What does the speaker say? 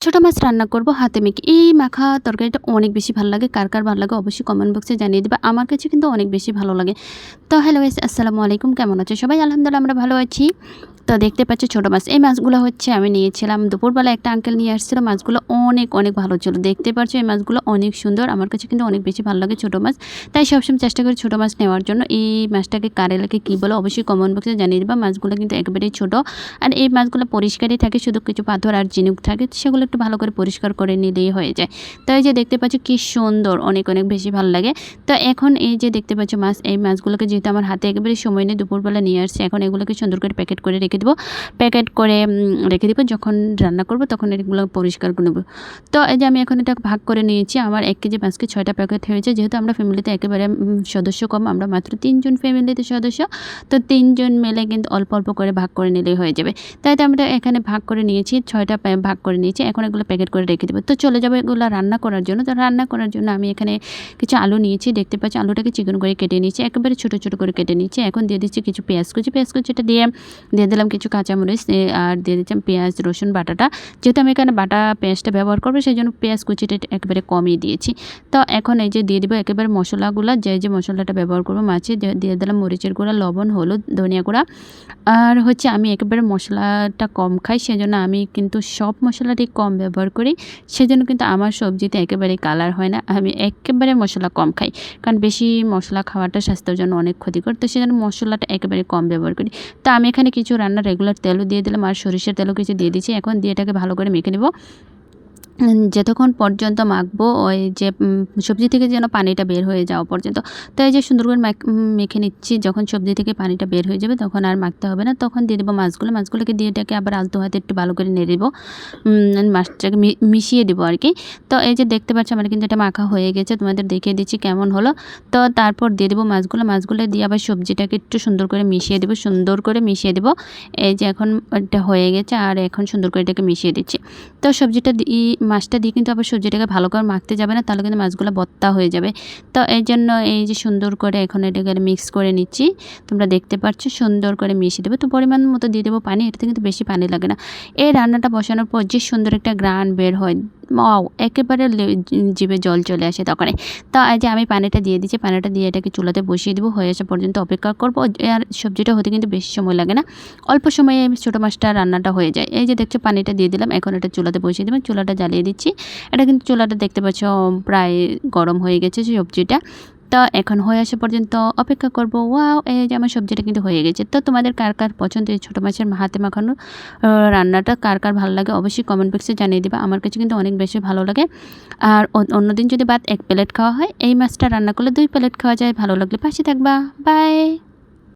ছোট মাছ রান্না করব হাতে মেখে। এই মাখা তরকারিটা অনেক বেশি ভাল লাগে। কার, কার ভাল লাগে অবশ্যই কমেন্ট বক্সে জানিয়ে দিবা। আমার কাছে কিন্তু অনেক বেশি ভালো লাগে। তো হ্যালো গাইস, আসসালামু আলাইকুম। কেমন আছো সবাই? আলহামদুলিল্লাহ আমরা ভালো আছি। তো দেখতে পাচ্ছ ছোট মাছ। এই মাছগুলো হচ্ছে আমি নিয়েছিলাম দুপুরবেলা, একটা আঙ্কেল নিয়ে আসছিল। মাছগুলো অনেক, অনেক ভালো ছিল। দেখতে পাচ্ছ এই মাছগুলো অনেক সুন্দর। আমার কাছে কিন্তু অনেক বেশি ভালো লাগে ছোট মাছ। তাই সবসময় চেষ্টা করি ছোট মাছ নেওয়ার জন্য। এই মাছটাকে কার এলাকায় কী বলে অবশ্যই কমেন্ট বক্সে জানিয়ে দিবা। মাছগুলো কিন্তু একেবারেই ছোট। আর এই মাছগুলো পরিষ্কারই থাকে, শুধু কিছু পাথর আর ঝিনুক থাকে, সেগুলো একটু ভালো করে পরিষ্কার করে নিলেই হয়ে যায়। তো এই যে দেখতে পাচ্ছ কি সুন্দর, অনেক অনেক বেশি ভালো লাগে। তো এখন এই যে দেখতে পাচ্ছ মাছ, এই মাছগুলোকে যেহেতু আমার হাতে একেবারে সময় নেই, দুপুরবেলা নিয়ে আসছে, এখন এগুলোকে সুন্দর করে প্যাকেট করে রেখে দেবো। প্যাকেট করে রেখে দেবো, যখন রান্না করব তখন এগুলো পরিষ্কার করে নেব। তো এই যে আমি এখন এটা ভাগ করে নিয়েছি। আমার 1 কেজি মাছকে 6টা প্যাকেট হয়েছে। যেহেতু আমরা ফ্যামিলিতে একেবারে সদস্য কম, আমরা মাত্র 3 জন ফ্যামিলিতে সদস্য। তো 3 জন মিলে কিন্তু অল্প অল্প করে ভাগ করে নিলেই হয়ে যাবে। তাই তো আমরা এখানে ভাগ করে নিয়েছি, 6টা ভাগ করে নিয়েছি। এখন এগুলো প্যাকেট করে রেখে দেবো। তো চলে যাবো এগুলো রান্না করার জন্য। তো রান্না করার জন্য আমি এখানে কিছু আলু নিয়েছি। দেখতে পাচ্ছি আলুটাকে চিকন করে কেটে নিয়েছি, একেবারে ছোটো ছোটো করে কেটে নিয়েছি। এখন দিয়ে দিচ্ছি কিছু পেঁয়াজ কুচি। পেঁয়াজ কুচিটা দিয়ে দিলাম কিছু কাঁচামরিচ, আর দিয়ে দিচ্ছিলাম পেঁয়াজ রসুন বাটাটা। যেহেতু আমি এখানে বাটা পেঁয়াজটা ব্যবহার করবো, সেই জন্য পেঁয়াজ কুচিটা একেবারে কমই দিয়েছি। তো এখন এই যে দিয়ে দেবো একেবারে মশলাগুলো, যে মশলাটা ব্যবহার করবো মাছে। দিয়ে দিলাম মরিচের গুঁড়া, লবণ, হলুদ, ধনিয়া গুঁড়া। আর হচ্ছে আমি একেবারে মশলাটা কম খাই, সেজন্য আমি কিন্তু সব মশলাটাই কম ব্যবহার করি। সেজন্য কিন্তু আমার সবজিতে একেবারে কালার হয় না। আমি একেবারে মশলা কম খাই, কারণ বেশি মশলা খাওয়াটা স্বাস্থ্যের জন্য অনেক ক্ষতিকর। তো সেজন্য মশলাটা একেবারে কম ব্যবহার করি। তো আমি এখানে কিছু রান্নার রেগুলার তেলও দিয়ে দিলাম, আর সরিষার তেলও কিছু দিয়ে দিচ্ছি। এখন দিয়ে এটাকে ভালো করে মেখে নেব। যতক্ষণ পর্যন্ত মাখবো ওই যে সবজি থেকে যেন পানিটা বের হয়ে যাওয়া পর্যন্ত। তো এই যে সুন্দর করে মেখে নিচ্ছি। যখন সবজি থেকে পানিটা বের হয়ে যাবে তখন আর মাখতে হবে না। তখন দিয়ে দেবো মাছগুলোকে দিয়ে এটাকে আবার আলতো হাতে একটু ভালো করে নেড়ে দেবো, মাছটাকে মিশিয়ে দেবো আর কি। তো এই যে দেখতে পাচ্ছি আমার কিন্তু এটা মাখা হয়ে গেছে, তোমাদের দেখিয়ে দিচ্ছি কেমন হলো। তো তারপর দিয়ে দেবো মাছগুলো দিয়ে আবার সবজিটাকে একটু সুন্দর করে মিশিয়ে দেবো। এই যে এখন এটা হয়ে গেছে, আর এখন সুন্দর করে এটাকে মিশিয়ে দিচ্ছি। তো সবজিটা মাছটা দিয়ে কিন্তু আবার সবজিটাকে ভালো করে মাখতে যাবে না, তাহলে কিন্তু মাছগুলো বত্তা হয়ে যাবে। তো এই জন্য এই যে সুন্দর করে এখন এটাকে মিক্স করে নিচ্ছি। তোমরা দেখতে পাচ্ছ সুন্দর করে মিশিয়ে দেবো। তো পরিমাণ মতো দিয়ে দেবো পানি, এটাতে কিন্তু বেশি পানি লাগে না। এই রান্নাটা বসানোর পর যে সুন্দর একটা গ্রান বের হয়, ওয়াও, একেবারে জিভে জল চলে আসে তখনই। তো এই যে আমি পানিটা দিয়ে দিচ্ছি, পানিটা দিয়ে এটাকে চুলাতে বসিয়ে দেবো, হয়ে আসা পর্যন্ত অপেক্ষা করবো। আর সবজিটা হতে কিন্তু বেশি সময় লাগে না, অল্প সময়ে ছোটো মাছটা রান্নাটা হয়ে যায়। এই যে দেখছো পানিটা দিয়ে দিলাম, এখন এটা চুলাতে বসিয়ে দেবো। চুলাটা জ্বালিয়ে দিচ্ছি। এটা কিন্তু চুলাটা দেখতে পাচ্ছ প্রায় গরম হয়ে গেছে সবজিটা। তো এখন হয়ে আসা পর্যন্ত অপেক্ষা করব। ওয়াও, এই যে আমার সবজিটা কিন্তু হয়ে গেছে। তো তোমাদের কার কার পছন্দ এই ছোটো মাছের হাতে মাখানো রান্নাটা, কার কার ভালো লাগে অবশ্যই কমেন্ট বক্সে জানিয়ে দেবা। আমার কাছে কিন্তু অনেক বেশি ভালো লাগে। আর অন্যদিন যদি ভাত 1 প্লেট খাওয়া হয়, এই মাছটা রান্না করলে 2 প্লেট খাওয়া যায়। ভালো লাগলে পাশে থাকবা। বাই।